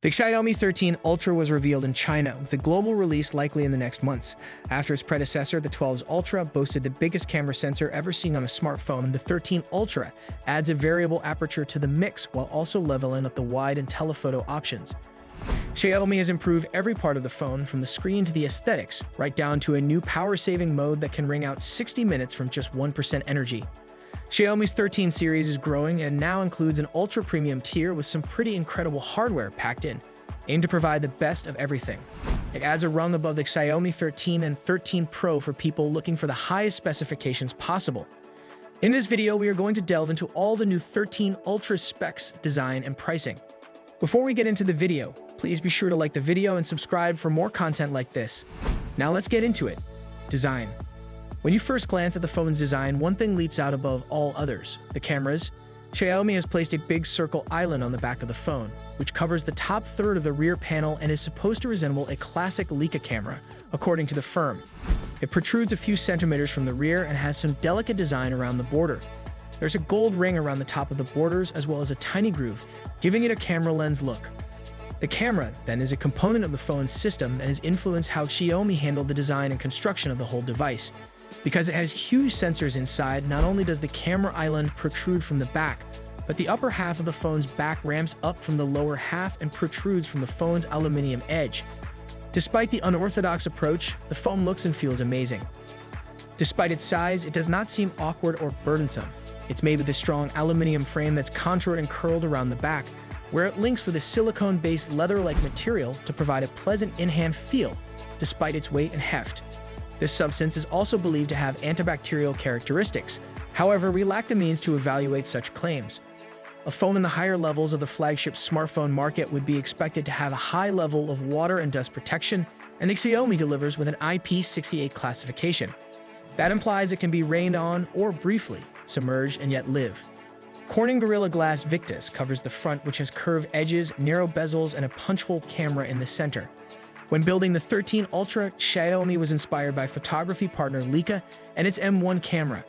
The Xiaomi 13 Ultra was revealed in China, with a global release likely in the next months. After its predecessor, the 12's Ultra boasted the biggest camera sensor ever seen on a smartphone. The 13 Ultra adds a variable aperture to the mix while also leveling up the wide and telephoto options. Xiaomi has improved every part of the phone, from the screen to the aesthetics, right down to a new power-saving mode that can ring out 60 minutes from just 1% energy. Xiaomi's 13 series is growing and now includes an ultra-premium tier with some pretty incredible hardware packed in, aimed to provide the best of everything. It adds a rung above the Xiaomi 13 and 13 Pro for people looking for the highest specifications possible. In this video, we are going to delve into all the new 13 Ultra specs, design, and pricing. Before we get into the video, please be sure to like the video and subscribe for more content like this. Now let's get into it. Design. When you first glance at the phone's design, one thing leaps out above all others: the cameras. Xiaomi has placed a big circle island on the back of the phone, which covers the top third of the rear panel and is supposed to resemble a classic Leica camera, according to the firm. It protrudes a few centimeters from the rear and has some delicate design around the border. There's a gold ring around the top of the borders, as well as a tiny groove, giving it a camera lens look. The camera, then, is a component of the phone's system that has influenced how Xiaomi handled the design and construction of the whole device. Because it has huge sensors inside, not only does the camera island protrude from the back, but the upper half of the phone's back ramps up from the lower half and protrudes from the phone's aluminum edge. Despite the unorthodox approach, the phone looks and feels amazing. Despite its size, it does not seem awkward or burdensome. It's made with a strong aluminum frame that's contoured and curled around the back, where it links with a silicone-based leather-like material to provide a pleasant in-hand feel, despite its weight and heft. This substance is also believed to have antibacterial characteristics. However, we lack the means to evaluate such claims. A phone in the higher levels of the flagship smartphone market would be expected to have a high level of water and dust protection, and the Xiaomi delivers with an IP68 classification. That implies it can be rained on or briefly submerged and yet live. Corning Gorilla Glass Victus covers the front, which has curved edges, narrow bezels, and a punch-hole camera in the center. When building the 13 Ultra, Xiaomi was inspired by photography partner Leica and its M1 camera.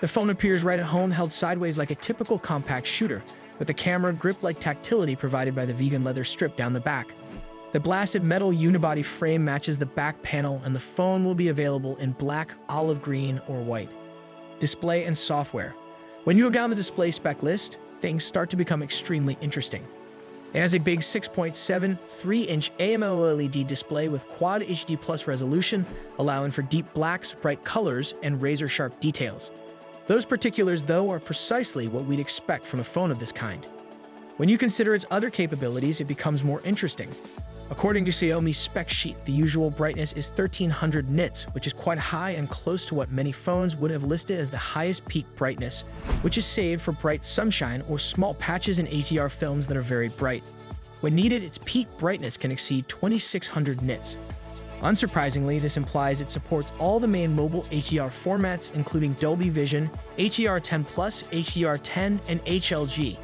The phone appears right at home, held sideways like a typical compact shooter, with the camera grip-like tactility provided by the vegan leather strip down the back. The blasted metal unibody frame matches the back panel, and the phone will be available in black, olive green, or white. Display and software. When you go down the display spec list, things start to become extremely interesting. It has a big 6.73-inch AMOLED display with Quad HD Plus resolution, allowing for deep blacks, bright colors, and razor-sharp details. Those particulars, though, are precisely what we'd expect from a phone of this kind. When you consider its other capabilities, it becomes more interesting. According to Xiaomi's spec sheet, the usual brightness is 1300 nits, which is quite high and close to what many phones would have listed as the highest peak brightness, which is saved for bright sunshine or small patches in HDR films that are very bright. When needed, its peak brightness can exceed 2600 nits. Unsurprisingly, this implies it supports all the main mobile HDR formats, including Dolby Vision, HDR10+, HDR10, and HLG,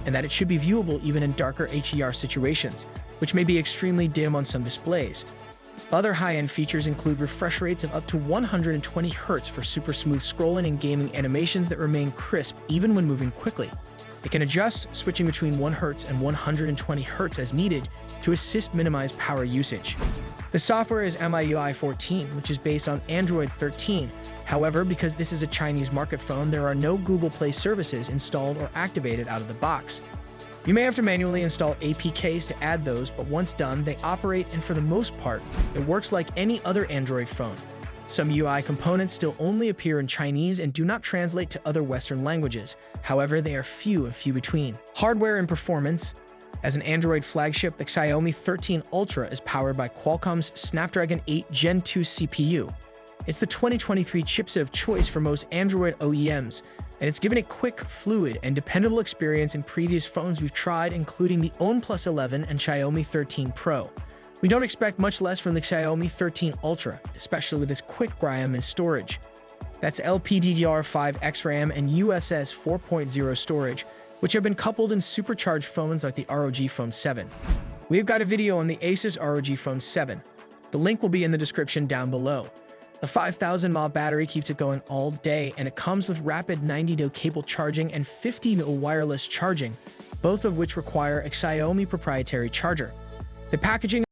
and that it should be viewable even in darker HDR situations, which may be extremely dim on some displays. Other high-end features include refresh rates of up to 120 Hz for super smooth scrolling and gaming animations that remain crisp even when moving quickly. It can adjust, switching between 1 Hz and 120 Hz as needed to assist minimize power usage. The software is MIUI 14, which is based on Android 13. However, because this is a Chinese market phone, there are no Google Play services installed or activated out of the box. You may have to manually install APKs to add those, but once done, they operate, and for the most part, it works like any other Android phone. Some UI components still only appear in Chinese and do not translate to other Western languages. However, they are few and few between. Hardware and performance. As an Android flagship, the Xiaomi 13 Ultra is powered by Qualcomm's Snapdragon 8 Gen 2 CPU. It's the 2023 chipset of choice for most Android OEMs, and it's given a quick, fluid, and dependable experience in previous phones we've tried, including the OnePlus 11 and Xiaomi 13 Pro. We don't expect much less from the Xiaomi 13 Ultra, especially with its quick RAM and storage. That's LPDDR5 XRAM and UFS 4.0 storage, which have been coupled in supercharged phones like the ROG Phone 7. We've got a video on the Asus ROG Phone 7. The link will be in the description down below. The 5000 mAh battery keeps it going all day, and it comes with rapid 90-day cable charging and 50-day wireless charging, both of which require a Xiaomi proprietary charger. The packaging